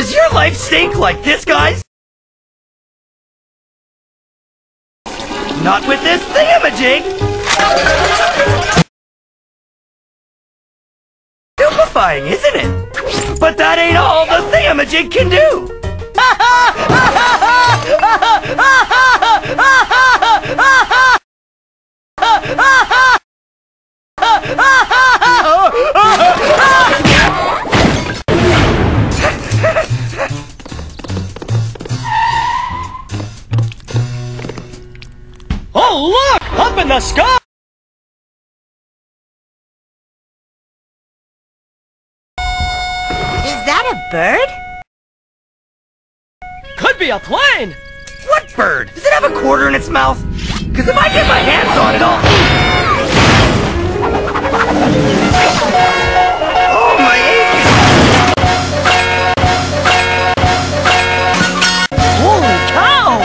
Does your life stink like this guy's? Not with this thingamajig! Stupefying, isn't it? But that ain't all the thingamajig can do! Oh, look! Up in the sky! Is that a bird? Could be a plane! What bird? Does it have a quarter in its mouth? Cause if I get my hands on it, I'll... Oh, my holy cow!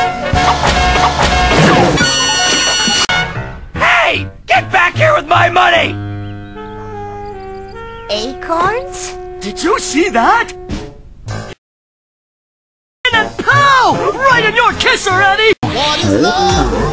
Hey! Get back here with my money! Acorns? Did you see that? And pow! Right in your kisser, Eddie! What is love?